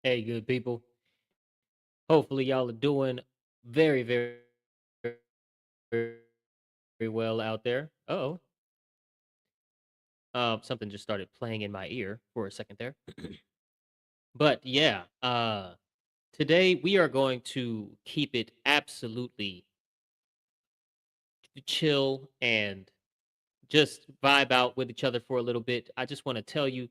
Hey, good people. Hopefully, y'all are doing very, very, very, very well out there. Oh, something just started playing in my ear for a second there. But yeah, today we are going to keep it absolutely chill and just vibe out with each other for a little bit. I just want to tell you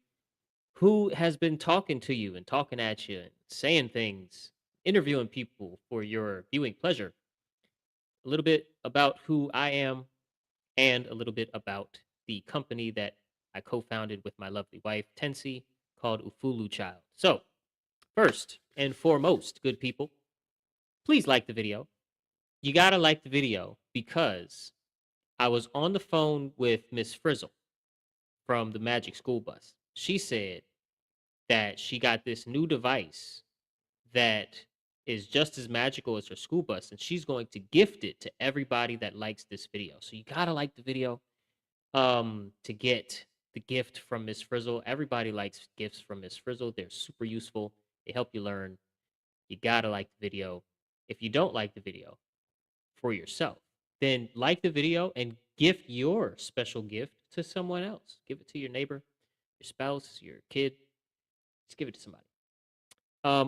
who has been talking to you and talking at you and saying things, interviewing people for your viewing pleasure. A little bit about who I am and a little bit about the company that I co-founded with my lovely wife, Tensi, called Ufulu Child. So, first and foremost, good people, please like the video. You gotta like the video because I was on the phone with Miss Frizzle from the Magic School Bus. She said that she got this new device that is just as magical as her school bus, and she's going to gift it to everybody that likes this video. So you gotta like the video to get the gift from Miss Frizzle. Everybody likes gifts from Miss Frizzle. They're super useful. They help you learn. You gotta like the video. If you don't like the video for yourself, then like the video and gift your special gift to someone else. Give it to your neighbor, your spouse, your kid. Just give it to somebody.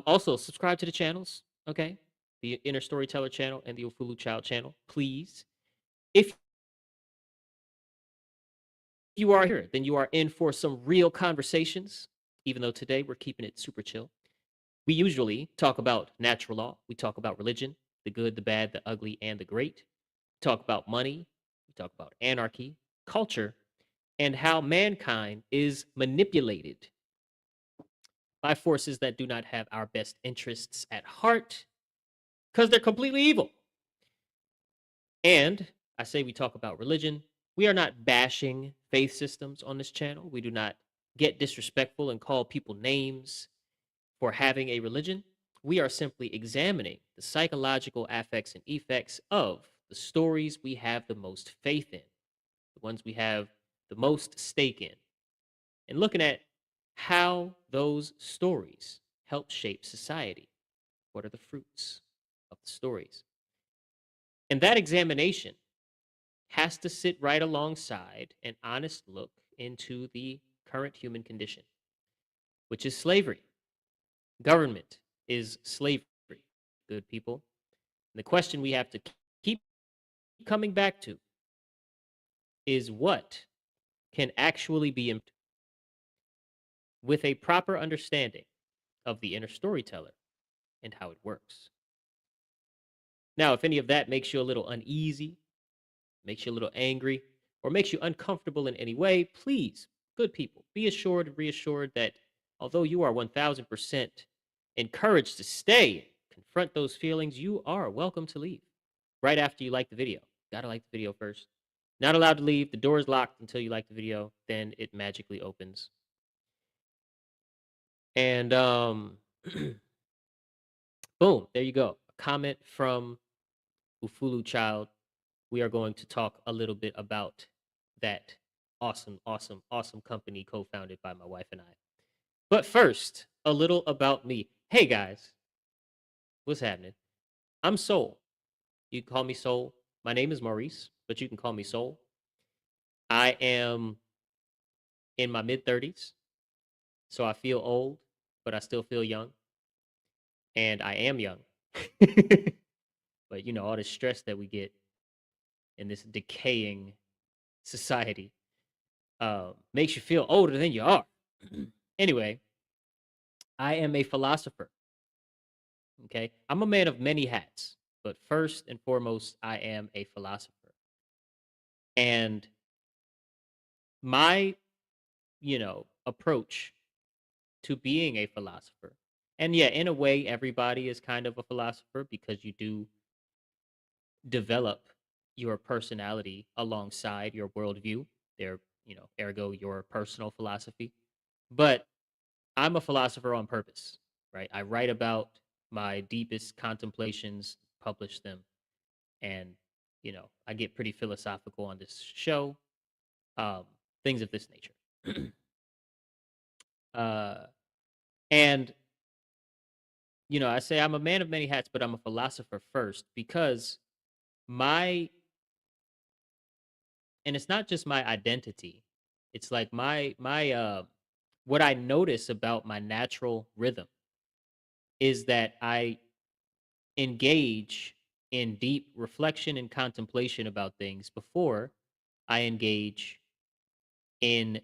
Also, subscribe to the channels, okay? The Inner Storyteller channel and the Ufulu Child channel, please. If you are here, then you are in for some real conversations, even though today we're keeping it super chill. We usually talk about natural law, we talk about religion, the good, the bad, the ugly, and the great. We talk about money, we talk about anarchy, culture, and how mankind is manipulated by forces that do not have our best interests at heart because they're completely evil. And I say we talk about religion. We are not bashing faith systems on this channel. We do not get disrespectful and call people names for having a religion. We are simply examining the psychological affects and effects of the stories we have the most faith in, the ones we have the most stake in, and looking at how those stories help shape society. What are the fruits of the stories? And that examination has to sit right alongside an honest look into the current human condition, which is slavery. Government is slavery, good people. And the question we have to keep coming back to is what can actually be with a proper understanding of the inner storyteller and how it works. Now, if any of that makes you a little uneasy, makes you a little angry, or makes you uncomfortable in any way, please, good people, be assured and reassured that although you are 1000% encouraged to stay, confront those feelings, you are welcome to leave right after you like the video. Gotta like the video first. Not allowed to leave. The door is locked until you like the video. Then it magically opens. And boom, there you go. A comment from Ufulu Child. We are going to talk a little bit about that awesome, awesome, awesome company co-founded by my wife and I. But first, a little about me. Hey guys, what's happening? I'm Soul. You can call me Soul. My name is Maurice, but you can call me Soul. I am in my mid 30s, so I feel old, but I still feel young, and I am young. But all the stress that we get in this decaying society makes you feel older than you are. Anyway, I am a philosopher. Okay. I'm a man of many hats, but first and foremost, I am a philosopher. And my, approach to being a philosopher, and yeah, in a way, everybody is kind of a philosopher because you do develop your personality alongside your worldview, their, ergo your personal philosophy. But I'm a philosopher on purpose, right? I write about my deepest contemplations, publish them, and I get pretty philosophical on this show. Um, things of this nature. uh, and I say I'm a man of many hats, but I'm a philosopher first because my and it's not just my identity. It's like my what I notice about my natural rhythm is that I engage in deep reflection and contemplation about things before I engage in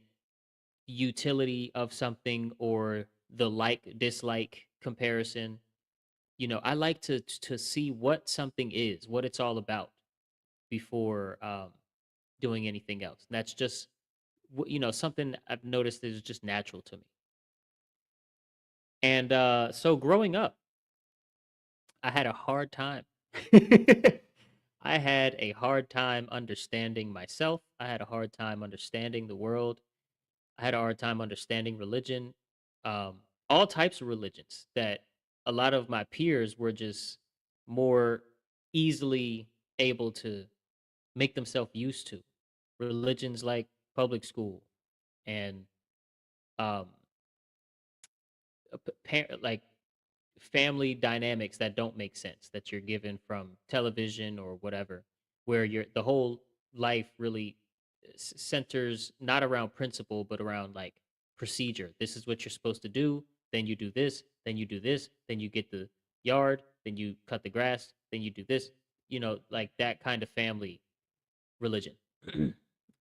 utility of something or the like dislike comparison. I like to see what something is, what it's all about before doing anything else. And that's just something I've noticed is just natural to me. And so growing up, I had a hard time. I had a hard time understanding myself. I had a hard time understanding the world. I had a hard time understanding religion, um, all types of religions that a lot of my peers were just more easily able to make themselves used to. Religions like public school and um, like family dynamics that don't make sense that you're given from television or whatever, where the whole life really centers not around principle but around like procedure. This is what you're supposed to do, then you do this, then you do this, then you get the yard, then you cut the grass, then you do this, like that kind of family religion.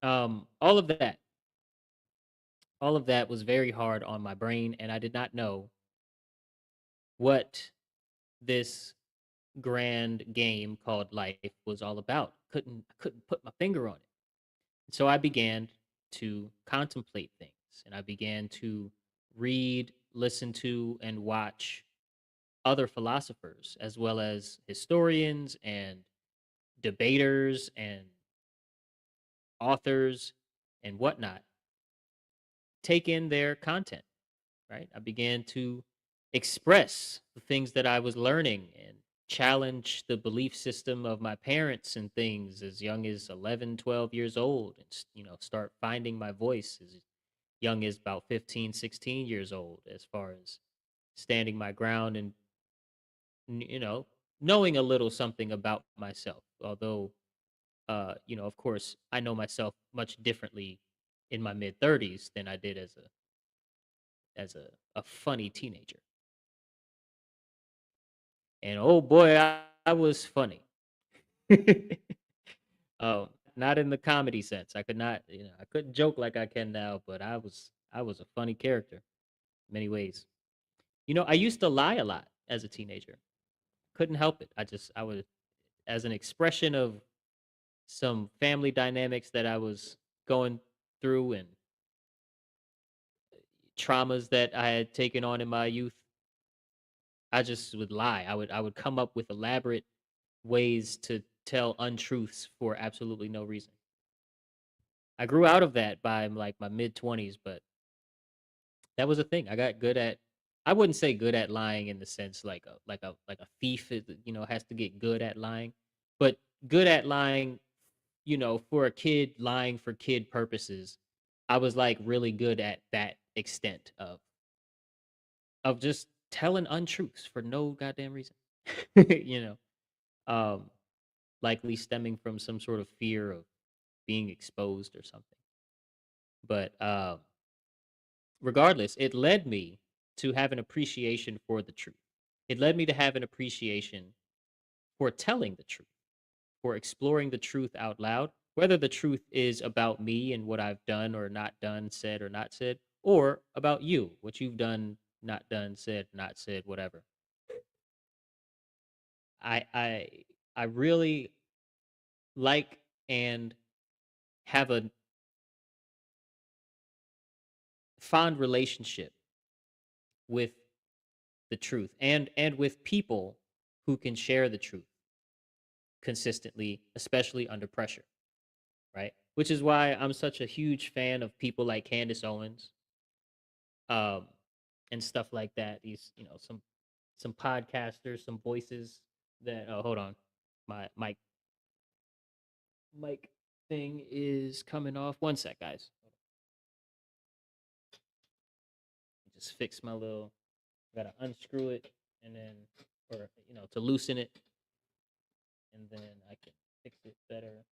All of that, was very hard on my brain, and I did not know what this grand game called life was all about. I couldn't put my finger on it. So I began to contemplate things, and I began to read, listen to, and watch other philosophers as well as historians and debaters and authors and whatnot take in their content, right? I began to express the things that I was learning and challenge the belief system of my parents and things as young as 11, 12 years old, and start finding my voice as young as about 15, 16 years old, as far as standing my ground and you know knowing a little something about myself, although of course I know myself much differently in my mid 30s than I did as a funny teenager. And oh boy, I was funny. Oh, not in the comedy sense. I could not, I couldn't joke like I can now, but I was a funny character in many ways. I used to lie a lot as a teenager. Couldn't help it. I was as an expression of some family dynamics that I was going through and traumas that I had taken on in my youth. I just would lie. I would come up with elaborate ways to tell untruths for absolutely no reason. I grew out of that by like my mid 20s, but that was a thing. I got good at I wouldn't say good at lying in the sense like a thief has to get good at lying, but good at lying, for a kid lying for kid purposes. I was like really good at that extent of just telling untruths for no goddamn reason. you know. Um Likely stemming from some sort of fear of being exposed or something. But regardless, it led me to have an appreciation for the truth. It led me to have an appreciation for telling the truth, for exploring the truth out loud, whether the truth is about me and what I've done or not done, said or not said, or about you, what you've done, not done, said, not said, whatever. I I really like and have a fond relationship with the truth and with people who can share the truth consistently, especially under pressure, right? Which is why I'm such a huge fan of people like Candace Owens, um, and stuff like that. These, some podcasters, some voices that. Oh, hold on, my mic thing is coming off. One sec, guys. Just fix my little. Gotta unscrew it. and then, or to loosen it, and then I can fix it better.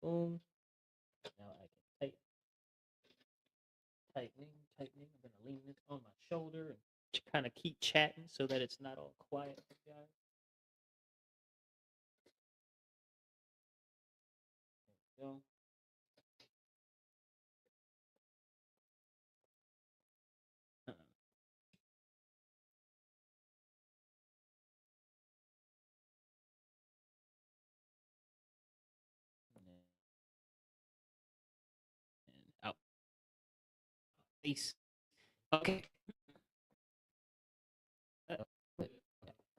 Boom. Now I can tightening. I'm gonna lean this on my shoulder and kind of keep chatting so that it's not all quiet, guys. There we go. Uh, and out face. Okay.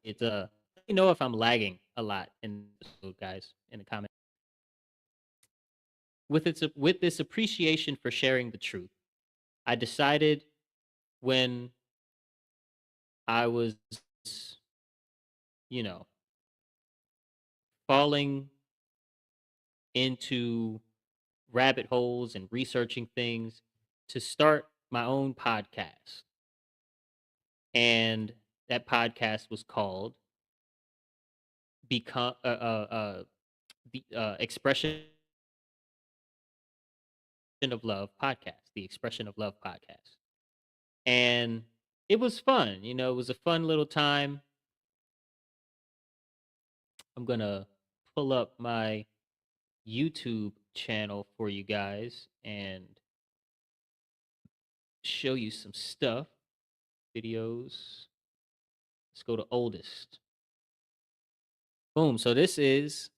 It's let me know if I'm lagging a lot in guys in the comments. With this appreciation for sharing the truth, I decided when I was, you know, falling into rabbit holes and researching things to start my own podcast. And that podcast was called Become the Expression of Love podcast, the Expression of Love podcast. And it was fun, it was a fun little time. I'm going to pull up my YouTube channel for you guys and show you some stuff, videos. Let's go to oldest. Boom. So this is,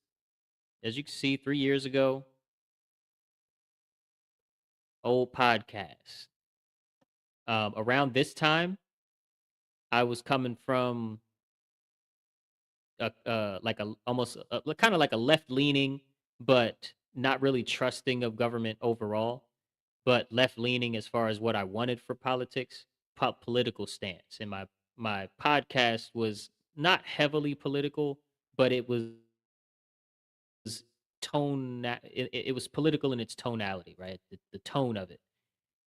as you can see, 3 years ago, old podcast. Around this time, I was coming from like a almost kind of like a left leaning, but not really trusting of government overall, but left leaning as far as what I wanted for politics, political stance. And my podcast was not heavily political, but it was it was political in its tonality, right? The tone of it.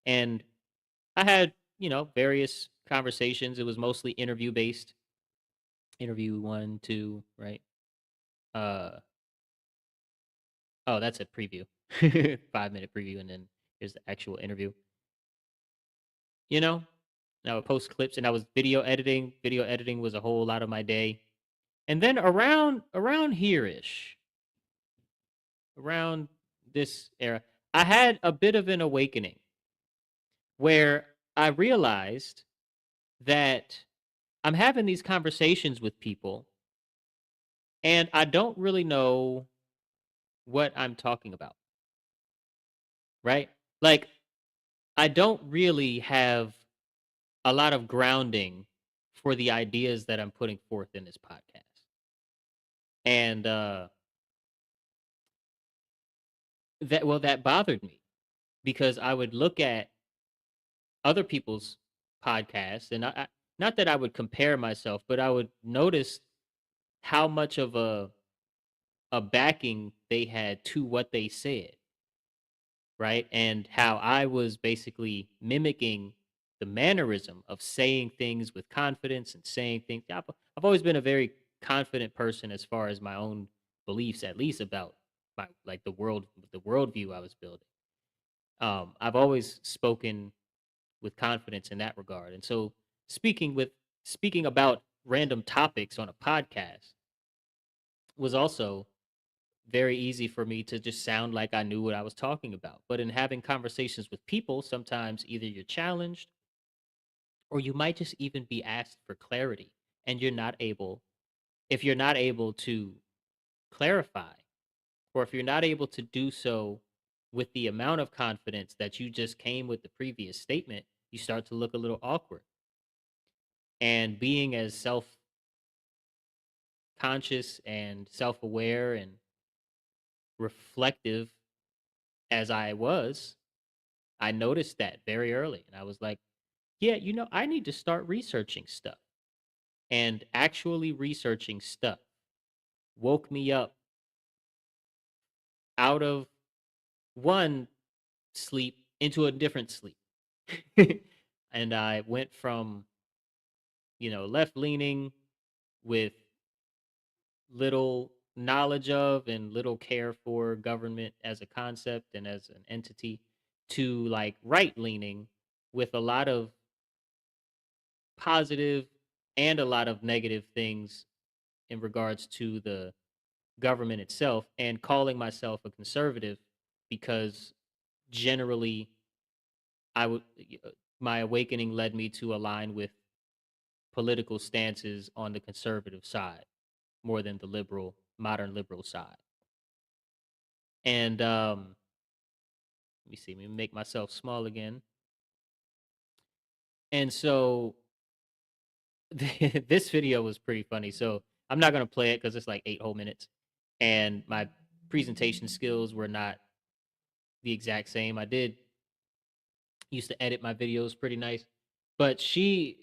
And I had, various conversations. It was mostly interview based. Interview one, two, right? Uh oh, that's a preview. 5 minute preview, and then here's the actual interview. You know? And I would post clips, and I was video editing. Video editing was a whole lot of my day. And then around here ish, around this era, I had a bit of an awakening where I realized that I'm having these conversations with people and I don't really know what I'm talking about, right? Like, I don't really have a lot of grounding for the ideas that I'm putting forth in this podcast. And that bothered me because I would look at other people's podcasts and not that I would compare myself, but I would notice how much of a backing they had to what they said, right? And how I was basically mimicking the mannerism of saying things with confidence and saying things. I've always been a very confident person as far as my own beliefs, at least about my like the worldview I was building. I've always spoken with confidence in that regard, and so speaking about random topics on a podcast was also very easy for me to just sound like I knew what I was talking about. But in having conversations with people, sometimes either you're challenged or you might just even be asked for clarity and if you're not able to clarify, or if you're not able to do so with the amount of confidence that you just came with the previous statement, you start to look a little awkward. And being as self conscious and self aware and reflective as I was, I noticed that very early. And I was like, yeah, I need to start researching stuff. And actually researching stuff woke me up out of one sleep into a different sleep. And I went from, left leaning with little knowledge of and little care for government as a concept and as an entity to like right leaning with a lot of positive and a lot of negative things in regards to the government itself, and calling myself a conservative because generally I would my awakening led me to align with political stances on the conservative side more than the modern liberal side. And let me see, let me make myself small again. And so this video was pretty funny. So I'm not gonna play it because it's like 8 whole minutes, and my presentation skills were not the exact same. I did used to edit my videos pretty nice, but she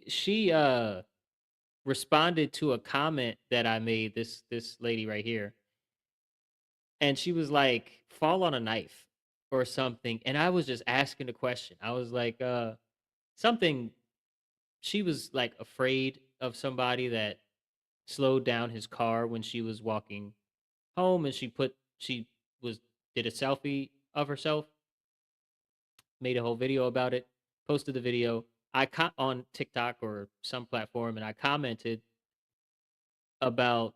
responded to a comment that I made. This lady right here, and she was like, "Fall on a knife" or something, and I was just asking the question. I was like, something. She was like afraid of somebody that slowed down his car when she was walking home, and she was did a selfie of herself, made a whole video about it, posted the video. On TikTok or some platform, and I commented about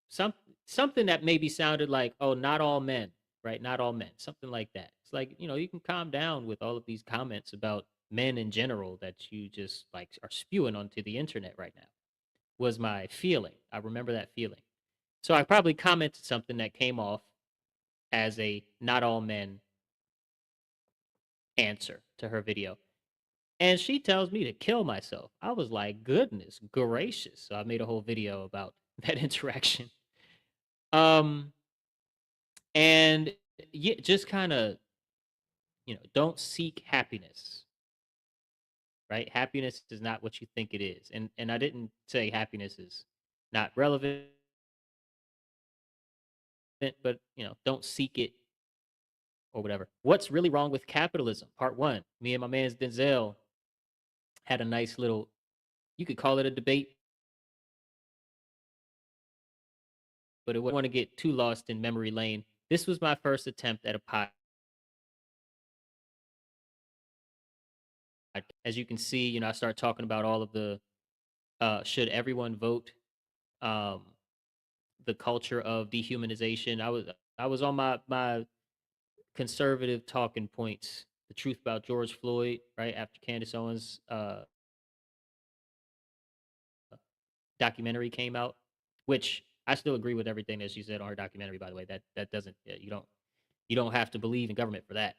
some something that maybe sounded like, "Oh, not all men, right? Not all men," something like that. It's like, you can calm down with all of these comments about men in general that you just like are spewing onto the internet right now. Was my feeling. I remember that feeling. So I probably commented something that came off as a not all men answer to her video. And she tells me to kill myself. I was like, goodness gracious. So I made a whole video about that interaction. Um, and yeah, just kind of, don't seek happiness, right? Happiness is not what you think it is. And I didn't say happiness is not relevant, but don't seek it or whatever. What's really wrong with capitalism? Part one. Me and my man's Denzel had a nice little, you could call it a debate, but it wouldn't want to get too lost in memory lane. This was my first attempt at a podcast. As you can see, I start talking about all of the should everyone vote, um, the culture of dehumanization. I was on my conservative talking points, the truth about George Floyd, right after Candace Owens' documentary came out, which I still agree with everything that she said on her documentary. By the way, that doesn't you don't have to believe in government for that.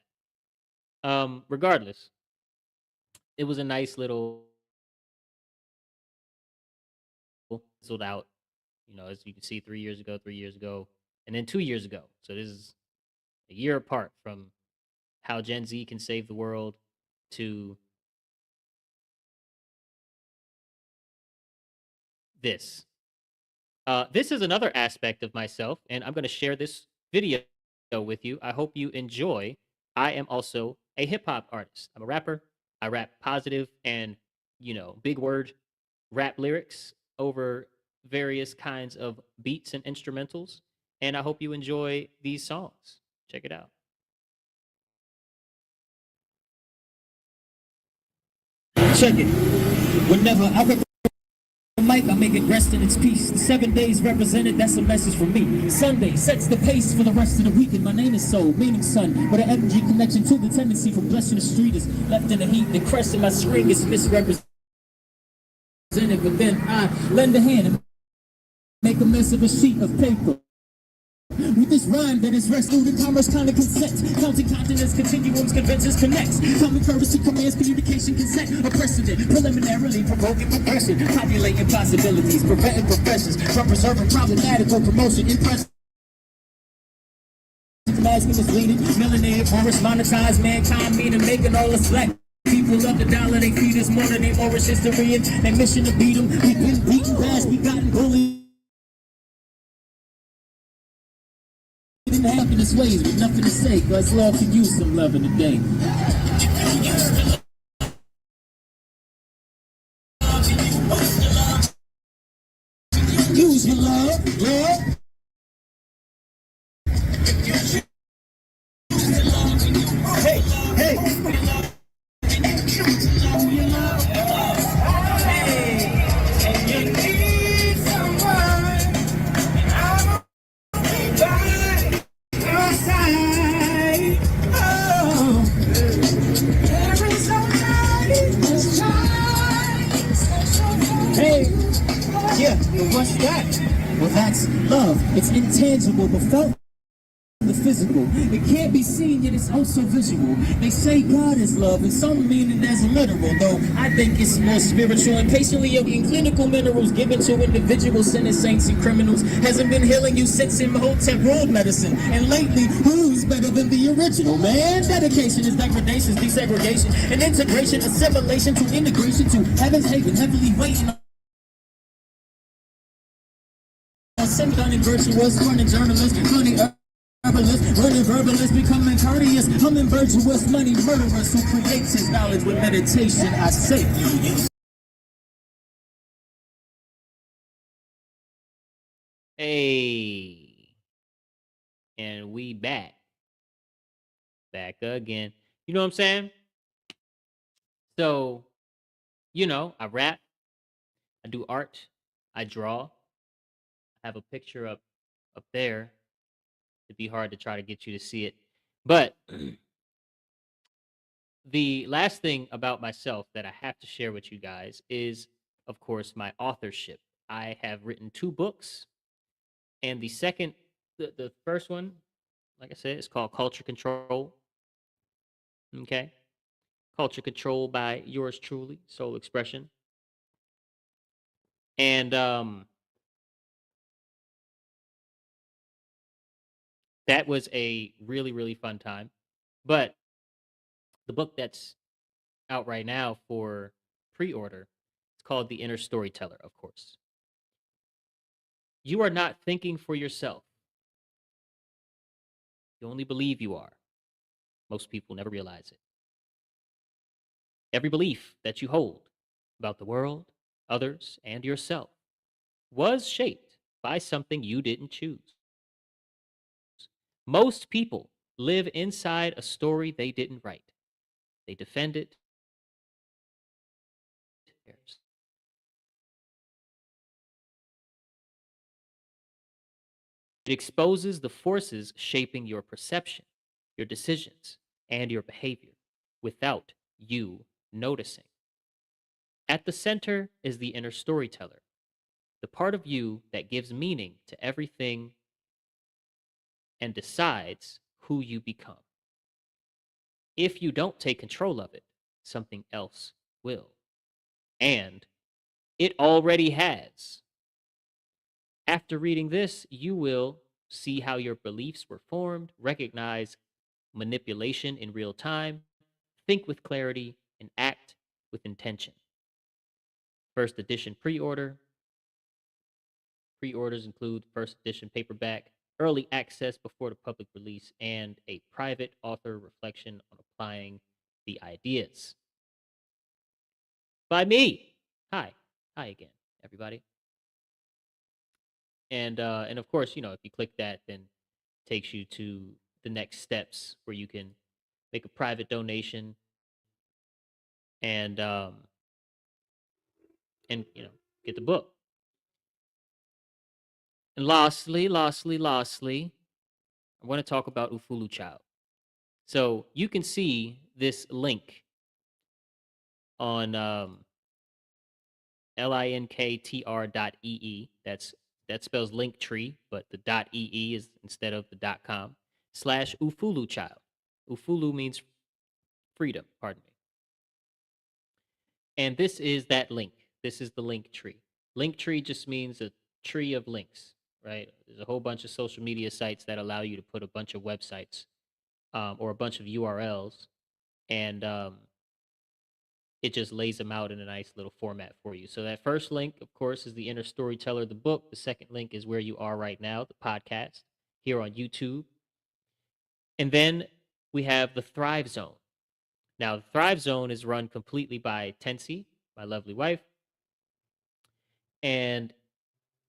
Regardless, it was a nice little sold out. As you can see, 3 years ago, and then 2 years ago. So this is a year apart from how Gen Z can save the world to this. This is another aspect of myself, and I'm going to share this video with you. I hope you enjoy. I am also a hip hop artist. I'm a rapper. I rap positive and, big word rap lyrics over various kinds of beats and instrumentals. And I hope you enjoy these songs. Check it out. Check it. Whenever I rip the mic, I make it rest in its peace. The 7 days represented, that's a message from me. Sunday sets the pace for the rest of the weekend. My name is Soul, meaning sun, with an energy connection to the tendency for blessing the street is left in the heat. The crest in my string is misrepresented, but then I lend a hand and make a mess of a sheet of paper. With this rhyme that is rest, food and commerce kind of consent. Counting continents, continuums, conventions, connects. Common courtesy, commands, communication, consent. A precedent, preliminarily provoking progression. Populating possibilities, preventing professions. From preserving problematical promotion. Impressive. Masking is leading, melanated forest, monetize mankind, meaning making all us black people love the dollar they feed us more than they Moorish history and their mission to beat them. We've been beaten past, we gotten bullied. in happiness ways with nothing to say. God's love to use some love in the day. Use your love, love. Hey, hey. Hey, yeah, but what's that? Well, that's love. It's intangible, but felt the physical. It can't be seen, yet it's also visual. They say God is love, and some mean it as literal, though I think it's more spiritual. And patiently yoking clinical minerals given to individuals, sinners, saints, and criminals hasn't been healing you since Imhotep ruled medicine. And lately, who's better than the original, man? Dedication is degradation, desegregation, and integration, assimilation to integration to heaven's haven, heavily waiting on symbolic virtuous, running journalists, running herbalists, running verbalists, becoming courteous, humming virtuous, money murderers who creates his knowledge with meditation. I say, Hey, and we back again. You know what I'm saying? So, I rap, I do art, I draw. I have a picture up there. It'd be hard to try to get you to see it. But the last thing about myself that I have to share with you guys is, of course, my authorship. I have written 2 books, and the first one, like I said, is called Culture Control. Okay, Culture Control by yours truly, Soul Expression, and that was a really really fun time. But the book that's out right now for pre-order, it's called The Inner Storyteller. Of course, you are not thinking for yourself. You only believe you are. Most people never realize it. Every belief that you hold about the world, others, and yourself was shaped by something you didn't choose. Most people live inside a story they didn't write. They defend it. It exposes the forces shaping your perception, your decisions, and your behavior without you noticing. At the center is the inner storyteller, the part of you that gives meaning to everything and decides who you become. If you don't take control of it, something else will. And it already has. After reading this, you will see how your beliefs were formed, recognize manipulation in real time, think with clarity, and act with intention. First edition pre order. Pre orders include first edition paperback, early access before the public release, and a private author reflection on applying the ideas. By me. Hi. Hi again, everybody. And of course, if you click that, then it takes you to the next steps where you can make a private donation and get the book. And lastly, I want to talk about Ufulu Child. So you can see this link on linktr.ee. That spells Linktree, but the .ee is instead of the .com / Ufulu Child. Ufulu means freedom. Pardon me. And this is that link. This is the link tree. Link tree just means a tree of links, right? There's a whole bunch of social media sites that allow you to put a bunch of websites or a bunch of URLs, and it just lays them out in a nice little format for you. So that first link, of course, is the Inner Storyteller, the book. The second link is where you are right now, the podcast here on YouTube. And then we have the Thrive Zone. Now, the Thrive Zone is run completely by Tensi, my lovely wife, and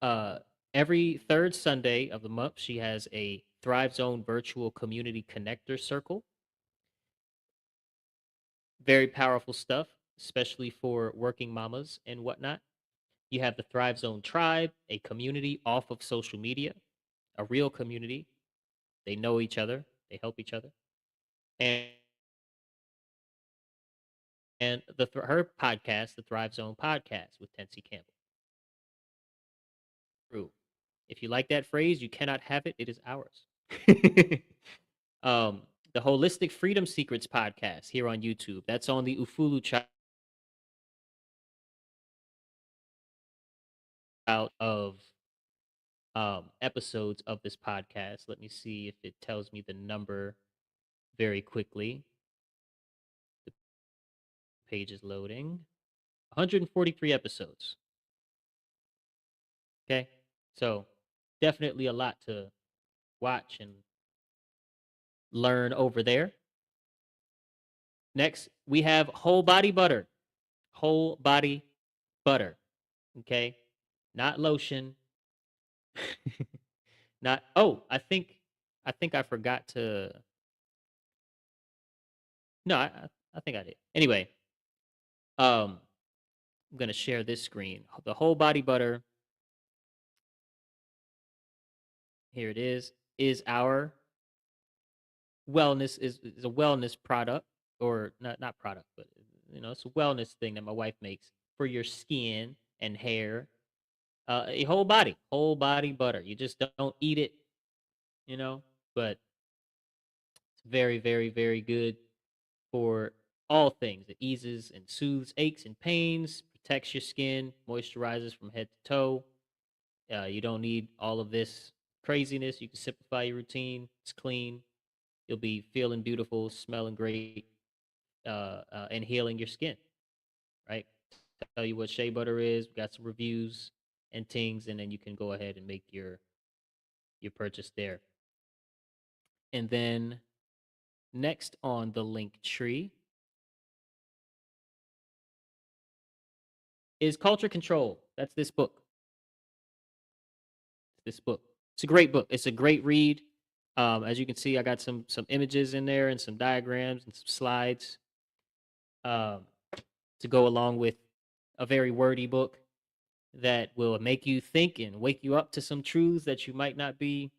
uh, every third Sunday of the month, she has a Thrive Zone virtual community connector circle. Very powerful stuff, especially for working mamas and whatnot. You have the Thrive Zone Tribe, a community off of social media, a real community. They know each other, they help each other. And her podcast, the Thrive Zone podcast with Tensi Campbell. True. If you like that phrase, you cannot have it. It is ours. um, the Holistic Freedom Secrets podcast here on YouTube. That's on the Ufulu Child of episodes of this podcast. Let me see if it tells me the number very quickly. The page is loading. 143 episodes. Okay. So definitely a lot to watch and learn over there. Next, we have whole body butter. Whole body butter. Okay. Not lotion. Not I think I forgot to no, I think I did. Anyway, I'm gonna share this screen. The whole body butter, here it is our is a wellness product, or not product, but it's a wellness thing that my wife makes for your skin and hair. A whole body butter. You just don't eat it, you know, but it's very, very, very good for all things. It eases and soothes aches and pains, protects your skin, moisturizes from head to toe. You don't need all of this craziness. You can simplify your routine. It's clean. You'll be feeling beautiful, smelling great, and healing your skin. Right? Tell you what shea butter is. We got some reviews and things, and then you can go ahead and make your purchase there. And then next on the link tree is Culture Control. That's this book. This book. It's a great book. It's a great read. As you can see, I got some images in there and some diagrams and some slides um, to go along with a very wordy book that will make you think and wake you up to some truths that you might not be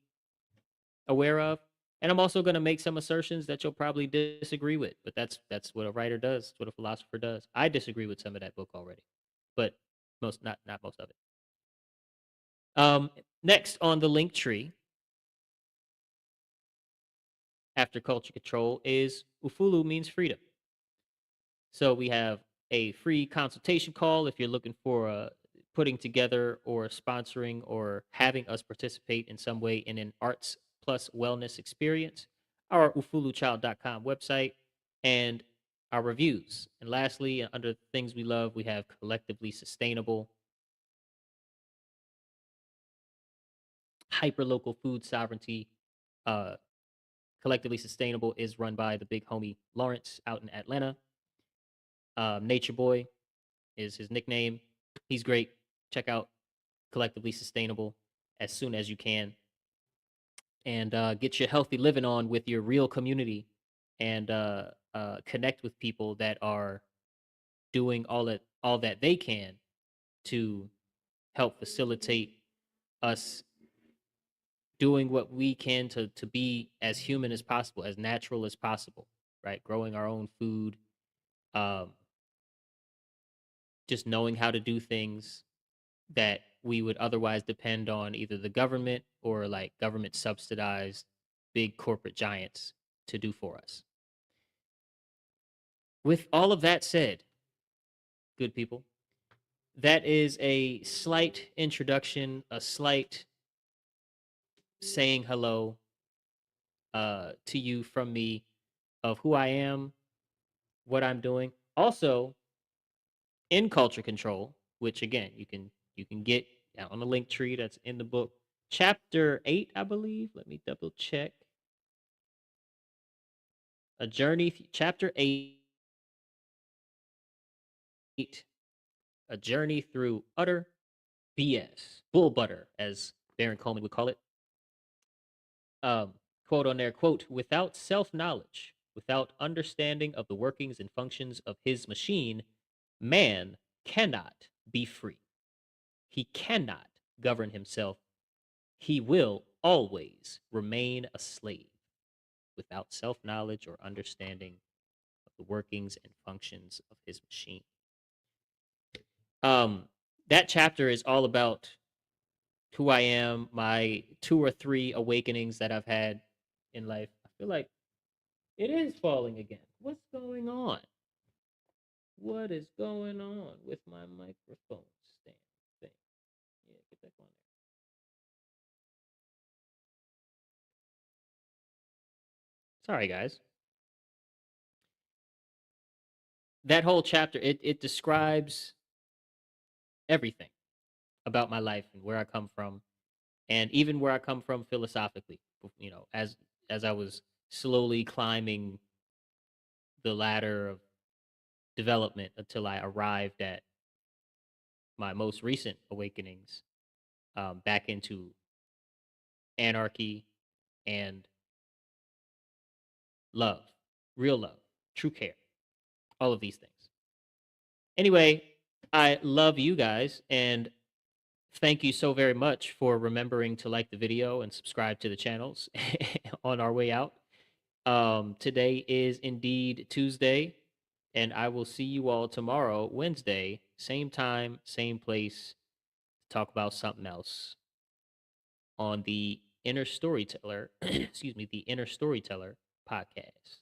aware of. And I'm also going to make some assertions that you'll probably disagree with, but that's what a writer does. It's what a philosopher does. I disagree with some of that book already, but not most of it. Next on the link tree after culture control is Ufulu means freedom. So we have a free consultation call if you're looking for putting together or sponsoring or having us participate in some way in an arts plus wellness experience. Our ufuluchild.com website and our reviews. And lastly, under things we love, we have collectively sustainable, hyper-local food sovereignty. Uh, collectively sustainable is run by the big homie Lawrence out in Atlanta. Nature Boy is his nickname. He's great. Check out Collectively Sustainable as soon as you can, and get your healthy living on with your real community, and connect with people that are doing all that they can to help facilitate us doing what we can to be as human as possible, as natural as possible, right? Growing our own food, um, just knowing how to do things that we would otherwise depend on either the government or like government subsidized big corporate giants to do for us. With all of that said, good people, that is a slight introduction, a slight saying hello to you from me of who I am, what I'm doing. Also, in culture control, which again you can get on the link tree that's in the book, chapter 8, I believe. Let me double check. A journey, chapter 8, a journey through utter BS, bull butter, as Baron Coleman would call it. Um, quote on there, quote, without self knowledge, without understanding of the workings and functions of his machine, man cannot be free. He cannot govern himself. He will always remain a slave without self knowledge or understanding of the workings and functions of his machine. Um, that chapter is all about who I am, my 2 or 3 awakenings that I've had in life. I feel like it is falling again. What's going on? What is going on with my microphone stand thing? Yeah, get back on there. Sorry, guys. That whole chapter, it describes everything about my life and where I come from, and even where I come from philosophically. You know, as I was slowly climbing the ladder of development until I arrived at my most recent awakenings, back into anarchy and love, real love, true care, all of these things. Anyway, I love you guys and thank you so very much for remembering to like the video and subscribe to the channels on our way out. Today is indeed Tuesday, and I will see you all tomorrow, Wednesday, same time, same place, to talk about something else on the Inner Storyteller, excuse me, the Inner Storyteller podcast.